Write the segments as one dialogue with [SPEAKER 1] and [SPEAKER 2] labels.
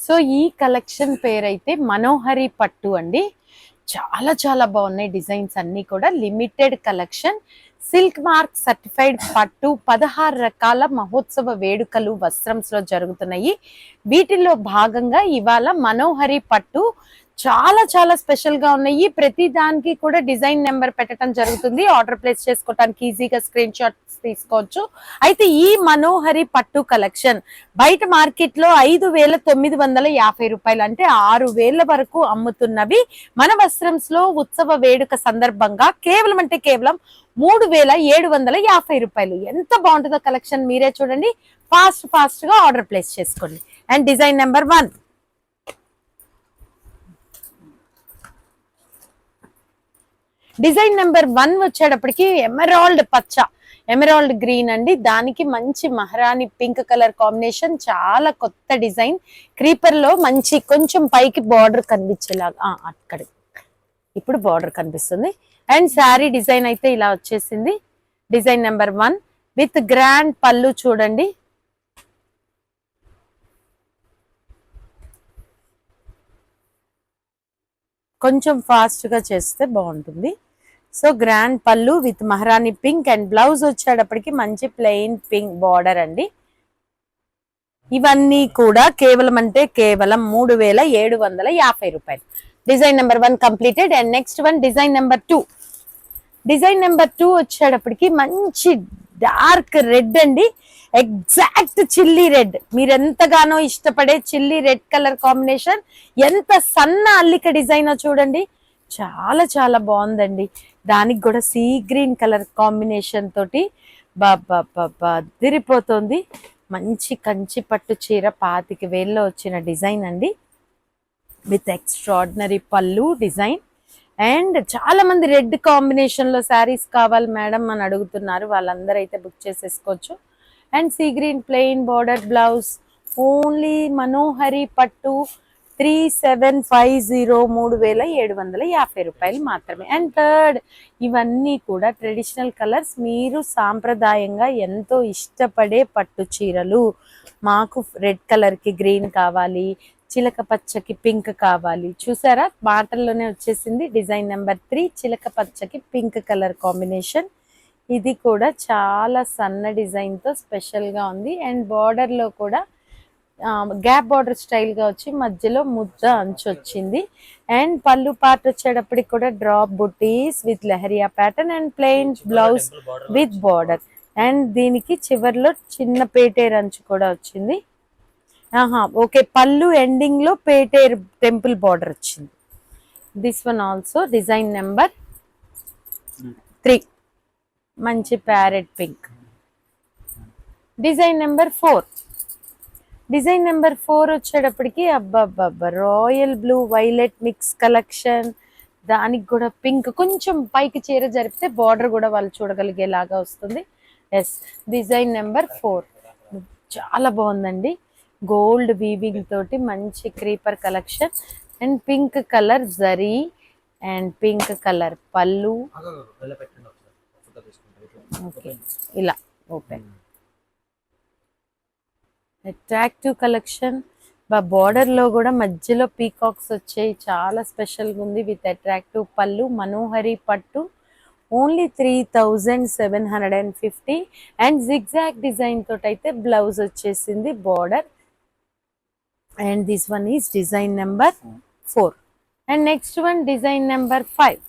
[SPEAKER 1] So ఈ collection పేరైతే మనోహరి పట్టు అండి. చాలా చాలా బాగున్నాయి డిజైన్స్ అన్ని కూడా. Limited collection, silk mark certified పట్టు 16 రకాల మహోత్సవ వేడుకలు వస్త్రంస్ లో జరుగుతున్నాయి. వీటిల్లో భాగంగా ఇవాళ మనోహరి పట్టు చాలా చాలా స్పెషల్ గా ఉన్నాయి. ప్రతి దానికి కూడా డిజైన్ నెంబర్ పెట్టడం జరుగుతుంది. ఆర్డర్ ప్లేస్ చేసుకోవడానికి ఈజీగా స్క్రీన్ షాట్స్ తీసుకోవచ్చు. అయితే ఈ మనోహరి పట్టు కలెక్షన్ బయట మార్కెట్ లో 5,950 రూపాయలు, అంటే 6,000 వరకు అమ్ముతున్నవి. మన వస్త్రంస్ లో ఉత్సవ వేడుక సందర్భంగా కేవలం అంటే కేవలం 3,750 రూపాయలు. ఎంత బాగుంటుందో కలెక్షన్ మీరే చూడండి. ఫాస్ట్ గా ఆర్డర్ ప్లేస్ చేసుకోండి. And design number 1, design number 1 వచ్చేటప్పటికి ఎమరాల్డ్ పచ్చ, ఎమరాల్డ్ గ్రీన్ అండి. దానికి మంచి మహారాణి పింక్ కలర్ కాంబినేషన్. చాలా కొత్త డిజైన్. క్రీపర్ లో మంచి కొంచెం పైకి బార్డర్ కనిపించేలాగా అక్కడ ఇప్పుడు బార్డర్ కనిపిస్తుంది. అండ్ శారీ డిజైన్ అయితే ఇలా వచ్చేసింది. డిజైన్ నెంబర్ 1 విత్ గ్రాండ్ పళ్ళు చూడండి. కొంచెం ఫాస్ట్ గా చేస్తే బాగుంటుంది. సో గ్రాండ్ పళ్ళు విత్ మహారాణి పింక్ అండ్ బ్లౌజ్ వచ్చేటప్పటికి మంచి ప్లెయిన్ పింక్ బార్డర్ అండి. ఇవన్నీ కూడా కేవలం అంటే కేవలం 3,750 రూపాయలు. Design number 1 completed. And next one design number 2. Design number 2 వచ్చేటప్పటికి మంచి డార్క్ రెడ్ అండి. ఎగ్జాక్ట్ చిల్లీ రెడ్, మీరు ఎంతగానో ఇష్టపడే చిల్లీ రెడ్ కలర్ కాంబినేషన్. ఎంత సన్న అల్లిక డిజైన్ చూడండి, చాలా చాలా బాగుందండి. దానికి కూడా సీ గ్రీన్ కలర్ కాంబినేషన్ తోటి అదిరిపోతుంది. మంచి కంచి పట్టు చీర 25,000లో వచ్చిన డిజైన్ అండి. విత్ ఎక్స్ట్రాడినరీ పళ్ళు డిజైన్. అండ్ చాలా మంది రెడ్ కాంబినేషన్ లో శారీస్ కావాలి మేడం అని అడుగుతున్నారు. వాళ్ళందరూ అయితే బుక్ చేసేసుకోవచ్చు. And sea green plain border blouse. Only Manohari పట్టు 3,750, 3,750 రూపాయలు మాత్రమే. అండ్ థర్డ్, ఇవన్నీ కూడా ట్రెడిషనల్ కలర్స్. మీరు సాంప్రదాయంగా ఎంతో ఇష్టపడే పట్టు చీరలు. మాకు రెడ్ కలర్ కి గ్రీన్ కావాలి, చిలక పచ్చకి పింక్ కావాలి. చూసారా, మాటల్లోనే వచ్చేసింది. డిజైన్ నెంబర్ 3 చిలక పచ్చకి పింక్ కలర్ కాంబినేషన్. ఇది కూడా చాలా సన్న డిజైన్ తో స్పెషల్ గా ఉంది. అండ్ బార్డర్ లో కూడా గ్యాప్ బార్డర్ స్టైల్ గా వచ్చి మధ్యలో ముద్ద అంచు వచ్చింది. అండ్ పళ్ళు పార్ట్ వచ్చేటప్పటికి కూడా drop butis with leheriya pattern and plain blouse with border. And దీనికి చివర్లో చిన్న పేటేర్ అంచు కూడా వచ్చింది. ఓకే, పళ్ళు ఎండింగ్ లో పేటేర్ టెంపుల్ బార్డర్ వచ్చింది. This one also design number 3 మంచి parrot pink. Design number 4. Design number 4 వచ్చేటప్పటికి అబ్బబ్బబ్బా royal blue violet mix collection. దానికి కూడా పింక్ కొంచెం పైకి చీర జరిపితే బార్డర్ కూడా వాళ్ళు చూడగలిగేలాగా వస్తుంది. ఎస్, డిజైన్ నెంబర్ 4 చాలా బాగుందండి. గోల్డ్ వీవింగ్ తోటి మంచి creeper collection. And pink colour zari and pink colour పళ్ళు. ఓకే, ఇలా ఓపెన్ అట్రాక్టివ్ కలెక్షన్. బార్డర్ లో కూడా మధ్యలో పీకాక్స్ వచ్చాయి. చాలా స్పెషల్ గా ఉంది. విత్ అట్రాక్టివ్ పళ్ళు. మనోహరి పట్టు ఓన్లీ 3,750. అండ్ జిగ్జాగ్ డిజైన్ తోటి అయితే బ్లౌజ్ వచ్చేసింది border. And this one is design number 4. And next one design number 5.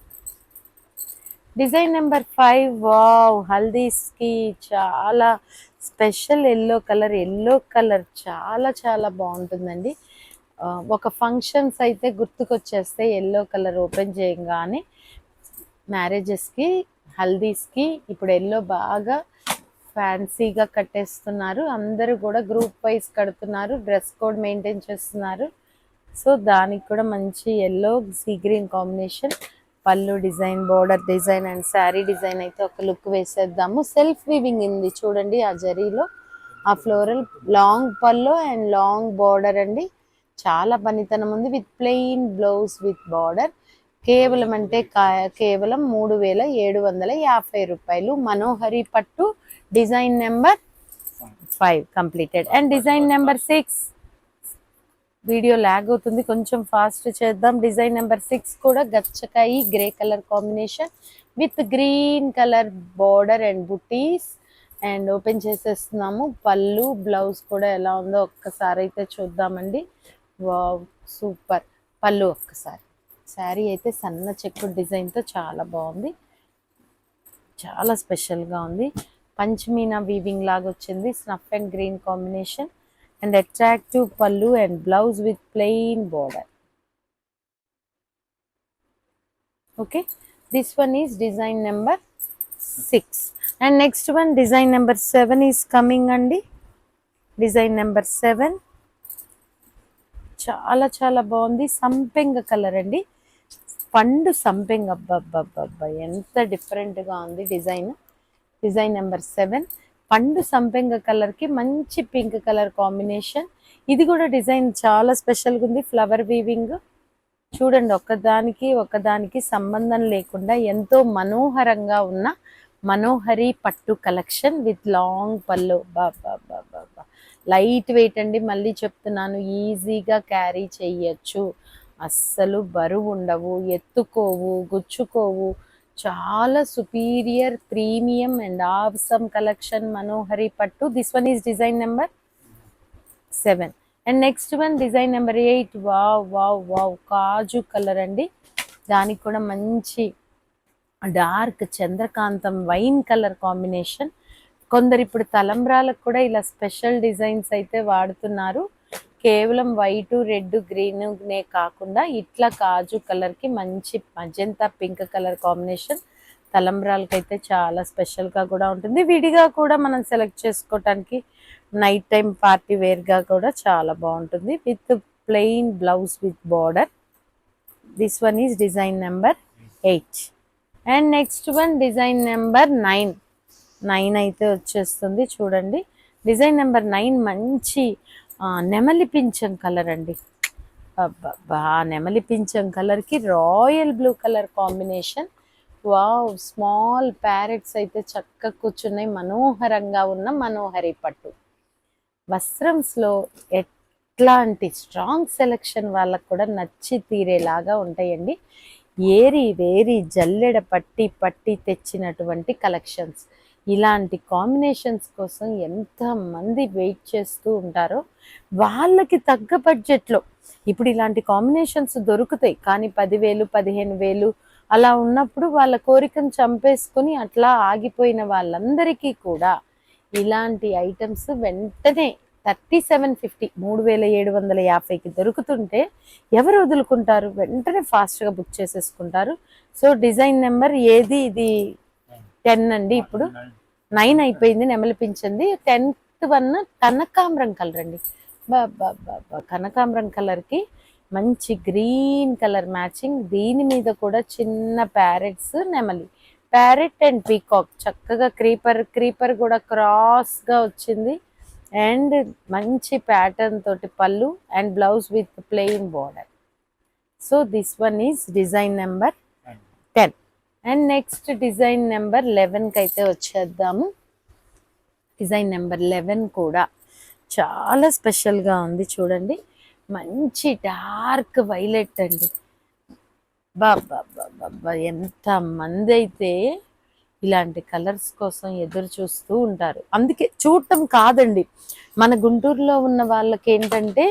[SPEAKER 1] Design number 5 wow, haldis కి చాలా special yellow colour. Yellow colour చాలా చాలా బాగుంటుందండి. ఒక ఫంక్షన్స్ అయితే గుర్తుకొచ్చేస్తే ఎల్లో కలర్ ఓపెన్ చేయగానే. మ్యారేజెస్కి, హల్దీస్కి ఇప్పుడు ఎల్లో బాగా ఫ్యాన్సీగా కట్టేస్తున్నారు. అందరూ కూడా గ్రూప్ వైజ్ కడుతున్నారు, డ్రెస్ కోడ్ మెయింటైన్ చేస్తున్నారు. సో దానికి కూడా మంచి ఎల్లో సీ గ్రీన్ కాంబినేషన్. పళ్ళు design, border design and sari design అయితే ఒక లుక్ వేసేద్దాము. సెల్ఫ్ వీవింగ్ ఉంది చూడండి ఆ జరీలో. ఆ ఫ్లోరల్ లాంగ్ పళ్ళు అండ్ లాంగ్ బోర్డర్ అండి. చాలా పనితనం ఉంది. With plain blouse with border. కేవలం అంటే కేవలం 3,750 రూపాయలు. మనోహరి పట్టు design number 5 completed. And design number 6. Video lag అవుతుంది, కొంచెం ఫాస్ట్ చేద్దాం. డిజైన్ నెంబర్ 6 కూడా గచ్చకాయి grey colour combination with green colour border and బుటీస్. అండ్ ఓపెన్ చేసేస్తున్నాము. పళ్ళు బ్లౌజ్ కూడా ఎలా ఉందో ఒక్కసారి అయితే చూద్దామండి. Wow, super. పళ్ళు ఒక్కసారి. శారీ అయితే సన్న చెక్కు డిజైన్తో చాలా బాగుంది, చాలా స్పెషల్గా ఉంది. పంచమీనా వీవింగ్ లాగా వచ్చింది, snuff and green combination and attractive pallu and blouse with plain border. Okay, this one is design number 6 and next one design number 7 is coming andi. Design number 7 చాలా చాలా బాగుంది. సంపెంగ కలర్ అండి, పండు సంపెంగ. అబ్బబ్బబ్బబ్బా, ఎంత డిఫరెంట్గా ఉంది డిజైన్. డిజైన్ నెంబర్ 7 పండు సంపెంగ కలర్కి మంచి పింక్ కలర్ కాంబినేషన్. ఇది కూడా డిజైన్ చాలా స్పెషల్గా ఉంది. ఫ్లవర్ వీవింగ్ చూడండి, ఒకదానికి సంబంధం లేకుండా ఎంతో మనోహరంగా ఉన్న మనోహరి పట్టు కలెక్షన్ విత్ లాంగ్ పళ్ళు. బాబా, లైట్ వెయిట్ అండి, మళ్ళీ చెప్తున్నాను, ఈజీగా క్యారీ చెయ్యొచ్చు, అస్సలు బరువు ఉండవు, ఎత్తుకోవు, గుచ్చుకోవు. చాలా superior premium and awesome collection Manohari పట్టు. This one is design number 7 and next one design number 8. Wow wow wow, కాజు కలర్ అండి, దానికి కూడా మంచి డార్క్ చంద్రకాంతం వైన్ కలర్ కాంబినేషన్. కొందరు ఇప్పుడు తలంబ్రాలకు కూడా ఇలా స్పెషల్ డిజైన్స్ అయితే వాడుతున్నారు. కేవలం వైట్ రెడ్ గ్రీన్నే కాకుండా ఇట్లా కాజు కలర్కి మంచి మజంతా పింక్ కలర్ కాంబినేషన్ తలంబ్రాలకైతే చాలా స్పెషల్గా కూడా ఉంటుంది. విడిగా కూడా మనం సెలెక్ట్ చేసుకోవటానికి నైట్ టైం పార్టీ వేర్గా కూడా చాలా బాగుంటుంది with plain blouse with border. This one is design number 8 and next one design number 9 అయితే వచ్చేస్తుంది. చూడండి, డిజైన్ నెంబర్ 9 మంచి నెమలి పింఛం కలర్ అండి. అబ్బా, నెమలి పింఛం కలర్కి royal blue colour combination. Wow, small parrots అయితే చక్కగా కూర్చున్నాయి. మనోహరంగా ఉన్న మనోహరి పట్టు వస్త్రంస్లో ఎట్లాంటి స్ట్రాంగ్ సెలెక్షన్ వాళ్ళకు కూడా నచ్చి తీరేలాగా ఉంటాయండి. ఏరి వేరి జల్లెడ పట్టి తెచ్చినటువంటి కలెక్షన్స్. ఇలాంటి కాంబినేషన్స్ కోసం ఎంతమంది వెయిట్ చేస్తూ ఉంటారో వాళ్ళకి తగ్గ బడ్జెట్లో ఇప్పుడు ఇలాంటి కాంబినేషన్స్ దొరుకుతాయి. కానీ 10,000 15,000 అలా ఉన్నప్పుడు వాళ్ళ కోరికను చంపేసుకొని అట్లా ఆగిపోయిన వాళ్ళందరికీ కూడా ఇలాంటి ఐటమ్స్ వెంటనే 3750 3,750కి దొరుకుతుంటే ఎవరు వదులుకుంటారు? వెంటనే ఫాస్ట్గా బుక్ చేసేసుకుంటారు. సో డిజైన్ నెంబర్ ఏది? ఇది 10 అండి. ఇప్పుడు 9 అయిపోయింది, నెమలిపించింది. 10th వన్ కనకాంబరం కలర్ అండి. బాబా, కనకాంబరం కలర్కి మంచి గ్రీన్ కలర్ మ్యాచింగ్. దీని మీద కూడా చిన్న ప్యారెట్స్, నెమలి, ప్యారెట్ అండ్ పీకాక్, చక్కగా క్రీపర్ కూడా క్రాస్గా వచ్చింది. అండ్ మంచి ప్యాటర్న్ తోటి పళ్ళు and blouse with plain border. So this one is design number 10 and next design number 11కి అయితే వచ్చేద్దాము. డిజైన్ నెంబర్ 11 కూడా చాలా స్పెషల్గా ఉంది. చూడండి, మంచి డార్క్ వైలెట్ అండి. బాబా, ఎంతమంది అయితే ఇలాంటి కలర్స్ కోసం ఎదురు చూస్తూ ఉంటారు. అందుకే చూడటం కాదండి, మన గుంటూరులో ఉన్న వాళ్ళకి ఏంటంటే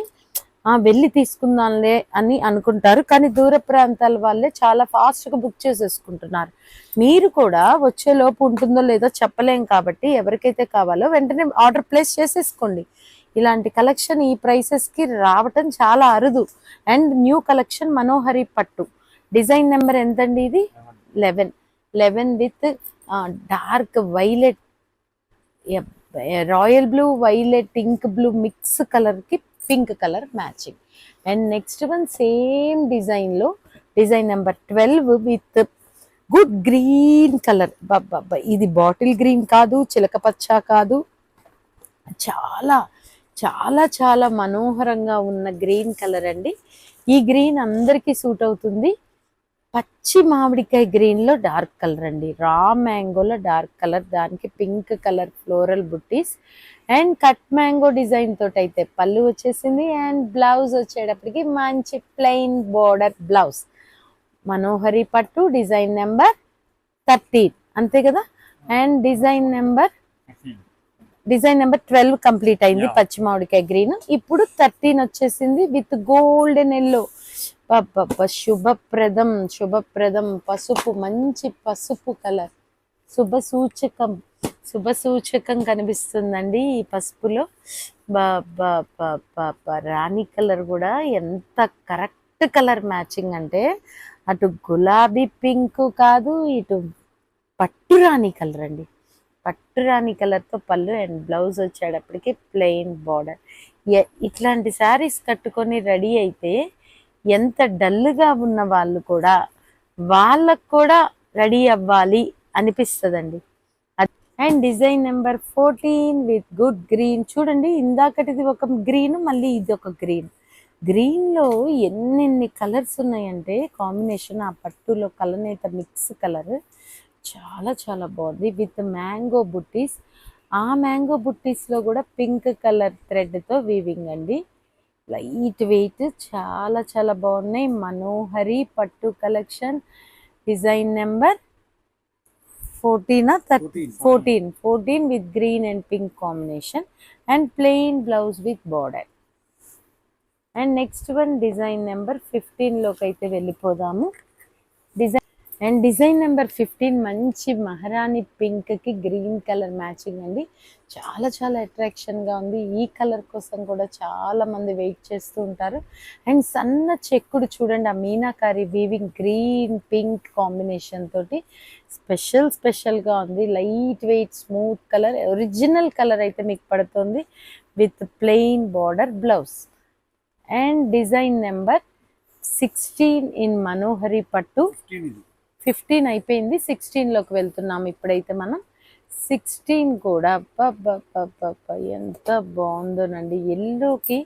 [SPEAKER 1] వెళ్ళి తీసుకుందాంలే అని అనుకుంటారు. కానీ దూర ప్రాంతాల వాళ్ళే చాలా ఫాస్ట్గా బుక్ చేసేసుకుంటున్నారు. మీరు కూడా వచ్చేలోపు ఉంటుందో లేదో చెప్పలేం కాబట్టి ఎవరికైతే కావాలో వెంటనే ఆర్డర్ ప్లేస్ చేసేసుకోండి. ఇలాంటి కలెక్షన్ ఈ ప్రైసెస్కి రావటం చాలా అరుదు. అండ్ న్యూ కలెక్షన్ మనోహరి పట్టు. డిజైన్ నెంబర్ ఎంతండి? ఇది 11 with dark violet, royal blue, violet, ink blue mix కలర్కి pink colour matching. And next one same డిజైన్లో design number 12 with good green colour. బాబా, ఇది బాటిల్ గ్రీన్ కాదు, చిలక పచ్చ కాదు, చాలా చాలా చాలా మనోహరంగా ఉన్న గ్రీన్ కలర్ అండి. ఈ గ్రీన్ అందరికీ సూట్ అవుతుంది. పచ్చి మామిడికాయ గ్రీన్లో డార్క్ కలర్ అండి, రా మ్యాంగోలో డార్క్ కలర్, దానికి పింక్ కలర్ ఫ్లోరల్ బుట్టీస్ అండ్ కట్ మ్యాంగో డిజైన్ తోటి అయితే పళ్ళు వచ్చేసింది. అండ్ బ్లౌజ్ వచ్చేటప్పటికి మంచి ప్లెయిన్ బోర్డర్ బ్లౌజ్. మనోహరి పట్టు డిజైన్ నెంబర్ 13 అంతే కదా. అండ్ డిజైన్ నెంబర్ 12 కంప్లీట్ అయింది, పచ్చి మామిడికాయ గ్రీన్. ఇప్పుడు 13 వచ్చేసింది విత్ గోల్డెన్ ఎల్లో. శుభప్రదం పసుపు, మంచి పసుపు కలర్, శుభ సూచకం కనిపిస్తుందండి ఈ పసుపులో. రాణి కలర్ కూడా ఎంత కరెక్ట్ కలర్ మ్యాచింగ్ అంటే, అటు గులాబీ పింక్ కాదు, ఇటు పట్టు రాణి కలర్ అండి. పట్టు రాణి కలర్తో పళ్ళు అండ్ బ్లౌజ్ వచ్చేటప్పటికి ప్లెయిన్ బార్డర్. ఇట్లాంటి శారీస్ కట్టుకొని రెడీ అయితే ఎంత డల్గా ఉన్న వాళ్ళు కూడా వాళ్ళకు కూడా రెడీ అవ్వాలి అనిపిస్తుందండి. And design number 14 with good green. చూడండి, ఇందాకటిది ఒక గ్రీన్, మళ్ళీ ఇది ఒక గ్రీన్. గ్రీన్లో ఎన్నెన్ని కలర్స్ ఉన్నాయంటే కాంబినేషన్, ఆ పట్టులో కలనేత మిక్స్ కలర్ చాలా చాలా బాగుంది విత్ మ్యాంగో బుట్టీస్. ఆ మ్యాంగో బుట్టీస్లో కూడా పింక్ కలర్ థ్రెడ్తో వీవింగ్ అండి. లైట్ వెయిట్, చాలా చాలా బాగున్నాయి. మనోహరి పట్టు collection. Design number 14 with green and pink combination and plain blouse with border. And next one design number 15 లోకి అయితే వెళ్ళిపోదాము. డిజైన్ నెంబర్ 15 మంచి మహారాణి పింక్ కి గ్రీన్ కలర్ మ్యాచింగ్ అండి. చాలా చాలా అట్రాక్షన్ గా ఉంది. ఈ కలర్ కోసం కూడా చాలా మంది వెయిట్ చేస్తూ ఉంటారు. అండ్ సన్న చెక్కుడు చూడండి, ఆ meenakari weaving green pink combination తోటి స్పెషల్ గా ఉంది. Light weight smooth colour, original colour అయితే మీకు పడుతుంది with plain border blouse. And design number 16 in Manohari పట్టు. 15 అయిపోయింది, 16 లోకి వెళ్తున్నాము ఇప్పుడైతే మనం. 16 కూడా ఎంత బాగుందోనండి. ఎల్లోకి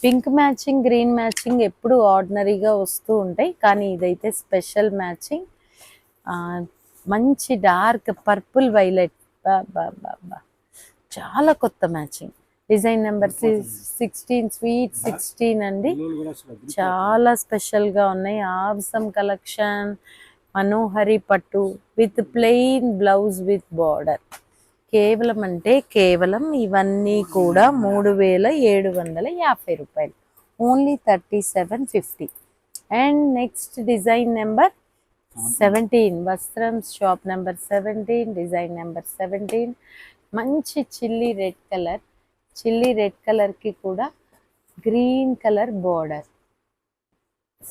[SPEAKER 1] పింక్ మ్యాచింగ్, గ్రీన్ మ్యాచింగ్ ఎప్పుడు ఆర్డినరీగా వస్తూ ఉంటాయి, కానీ ఇదైతే స్పెషల్ మ్యాచింగ్. మంచి డార్క్ పర్పుల్ వైలెట్, చాలా కొత్త మ్యాచింగ్. డిజైన్ నెంబర్ 16 స్వీట్ 16 అండి. చాలా స్పెషల్గా ఉన్నాయి. ఆవసం కలెక్షన్, మనోహరి పట్టు with plain blouse with border. కేవలం అంటే కేవలం ఇవన్నీ కూడా 3750 రూపాయలు, only 3750. And next design number 17, వస్త్రం షాప్ నెంబర్ 17, డిజైన్ నెంబర్ 17. మంచి చిల్లీ రెడ్ కలర్కి కూడా గ్రీన్ కలర్ బార్డర్.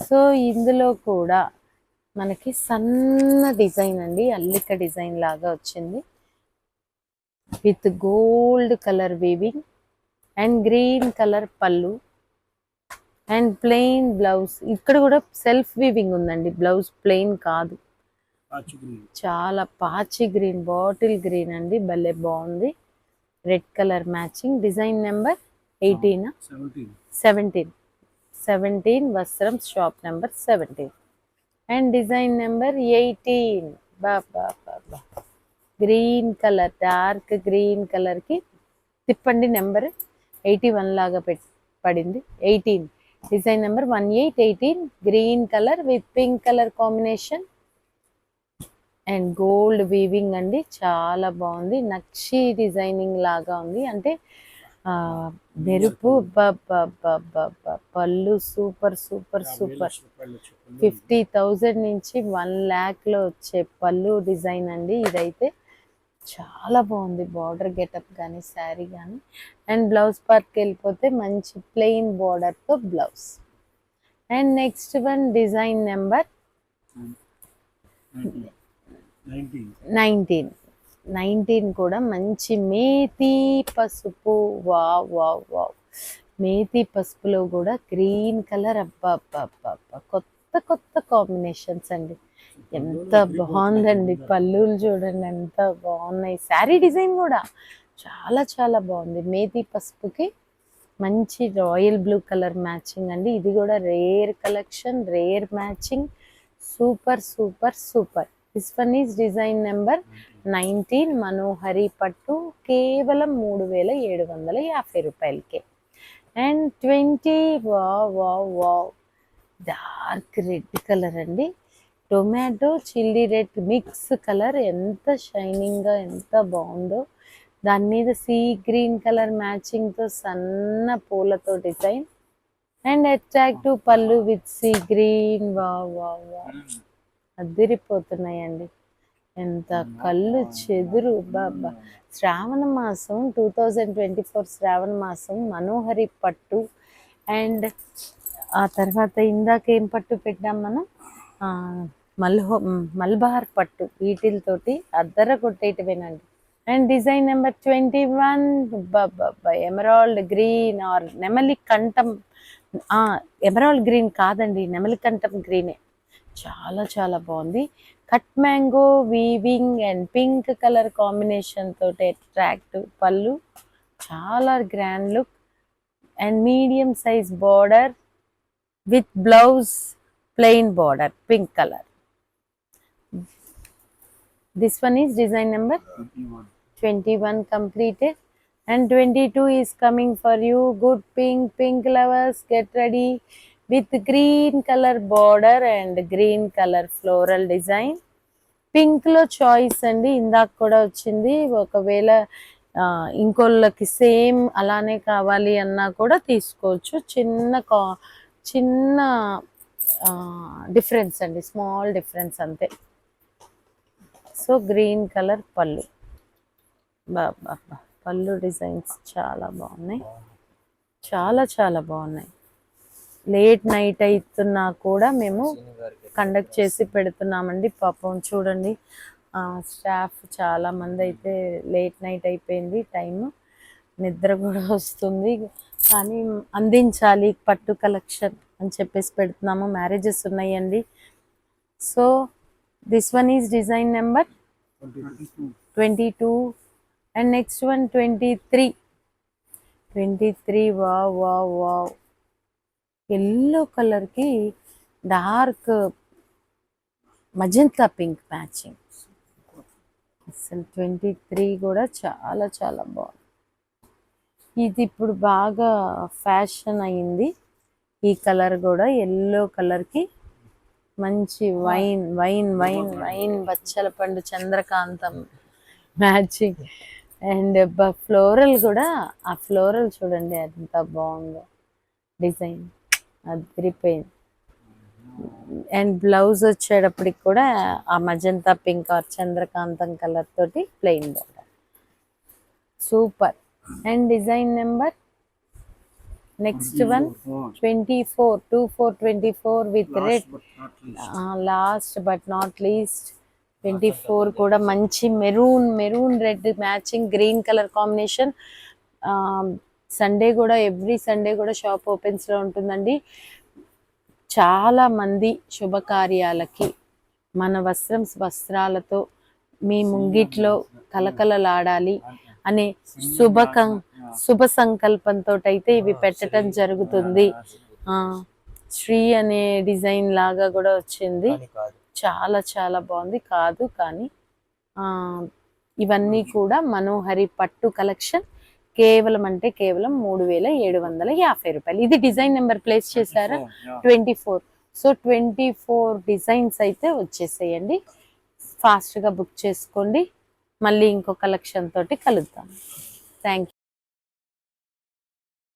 [SPEAKER 1] సో ఇందులో కూడా మనకి సన్న డిజైన్ అండి, అల్లిక డిజైన్ లాగా వచ్చింది with gold colour weaving and green colour పళ్ళు అండ్ ప్లెయిన్ బ్లౌజ్. ఇక్కడ కూడా సెల్ఫ్ వీవింగ్ ఉందండి, బ్లౌజ్ ప్లెయిన్ కాదు. చాలా పాచి గ్రీన్, బాటిల్ గ్రీన్ అండి, భలే బాగుంది. Red colour matching. Design number 18, 17 వస్త్రం shop number 17. And design number 18, green colour, dark green కలర్కి తిప్పండి, నెంబర్ 81 లాగా పడింది. 18, design number 18 green colour with pink colour combination and gold weaving అండి. చాలా బాగుంది, నక్షి డిజైనింగ్ లాగా ఉంది. అంటే మెరుపు, పళ్ళు సూపర్ 50,000 నుంచి 1 lakh వచ్చే పళ్ళు డిజైన్ అండి. ఇదైతే చాలా బాగుంది, బార్డర్ గెటప్ కానీ శారీ కానీ. అండ్ బ్లౌజ్ పార్ట్కి వెళ్ళిపోతే మంచి ప్లెయిన్ బార్డర్తో blouse. And next one design number 19 కూడా మంచి మేతి పసుపు. వావ్, మేతి పసుపులో కూడా గ్రీన్ కలర్. కొత్త కాంబినేషన్స్ అండి, ఎంత బాగుందండి. పళ్ళులు చూడండి ఎంత బాగున్నాయి. శారీ డిజైన్ కూడా చాలా చాలా బాగుంది. మేతి పసుపుకి మంచి రాయల్ బ్లూ కలర్ మ్యాచింగ్ అండి. ఇది కూడా rare collection, rare matching. Super. This one is design number 19 Manohari పట్టు కేవలం 3750 రూపాయలకే. And 20 wow wow wow dark red colour అండి, tomato chilli red mix colour, ఎంత షైనింగ్గా ఎంత బాగుందో. దాని మీద సీ గ్రీన్ కలర్ మ్యాచింగ్తో సన్న పూలతో డిజైన్ అండ్ అట్రాక్టివ్ పళ్ళు with sea green. Wow wow wow అదిరిపోతున్నాయండి, ఎంత కళ్ళు చెదురు. బాబా శ్రావణ మాసం 2024 శ్రావణ మాసం మనోహరి పట్టు. అండ్ ఆ తర్వాత ఇందాక ఏం పట్టు పెట్టాం మనం, మల్బార్ పట్టు, వీటితోటి అద్దర కొట్టేటివేనండి. And design number 21 emerald green or నెమలి కంఠం, ఎమరాల్డ్ గ్రీన్ కాదండి, నెమలి కంఠం గ్రీనే. చాలా చాలా బాగుంది. Cut mango weaving and pink colour combination తోటి అట్రాక్టివ్ పళ్ళు, చాలా grand look and medium size border with blouse plain border pink colour. This one is design number 21 completed and 22 is coming for you. Good pink lovers, get ready with green color border and green color floral design. Pink లో choice అండి, ఇందాక కూడా వచ్చింది. ఒకవేళ ఇంకోళ్ళకి same అలానే కావాలి అన్నా కూడా తీసుకోవచ్చు. చిన్న డిఫరెన్స్ అండి, స్మాల్ డిఫరెన్స్ అంతే. సో గ్రీన్ కలర్ పళ్ళు, పళ్ళు డిజైన్స్ చాలా బాగున్నాయి, చాలా చాలా బాగున్నాయి. లేట్ నైట్ అవుతున్నా కూడా మేము కండక్ట్ చేసి పెడుతున్నామండి. పాపం చూడండి, స్టాఫ్ చాలా మంది అయితే లేట్ నైట్ అయిపోయింది, టైం నిద్ర కూడా వస్తుంది, కానీ అందించాలి పట్టు కలెక్షన్ అని చెప్పేసి పెడుతున్నాము. మ్యారేజెస్ ఉన్నాయండి. So this one is design number 22 and next one 23. Wow wow wow yellow కలర్కి డార్క్ మజంతా పింక్ మ్యాచింగ్. అసలు 23 కూడా చాలా చాలా బాగుంది. ఇది ఇప్పుడు బాగా ఫ్యాషన్ అయింది ఈ కలర్ కూడా, ఎల్లో కలర్కి మంచి వైన్ వైన్ వైన్ వైన్ బచ్చల పండు చంద్రకాంతం మ్యాచింగ్. అండ్ ఫ్లోరల్ కూడా, ఆ ఫ్లోరల్ చూడండి ఎంత బాగుందో డిజైన్, అదిరిపోయింది. అండ్ బ్లౌజ్ వచ్చేటప్పటికి కూడా ఆ మజంతా పింక్ ఆర్ చంద్రకాంతం కలర్ తోటి plain border, super. And design number next one 24 with red. Last but not least 24 కూడా మంచి maroon red matching green colour combination. Sunday కూడా ఎవ్రీ సండే కూడా షాప్ ఓపెన్స్లో ఉంటుందండి. చాలా మంది శుభకార్యాలకి మన వస్త్రాలతో మీ ముంగిట్లో కలకలలాడాలి అనే శుభ సంకల్పంతో అయితే ఇవి పెట్టడం జరుగుతుంది. శ్రీ అనే డిజైన్ లాగా కూడా వచ్చింది, చాలా చాలా బాగుంది. కాదు కానీ ఇవన్నీ కూడా మనోహరి పట్టు కలెక్షన్, కేవలం 3750 రూపాయలు. ఇది డిజైన్ నెంబర్ ప్లేస్ చేశారా 24. సో 24 డిజైన్స్ అయితే వచ్చేసేయండి, ఫాస్ట్గా బుక్ చేసుకోండి. మళ్ళీ ఇంకో కలెక్షన్ తోటి కలుద్దాం. Thank you.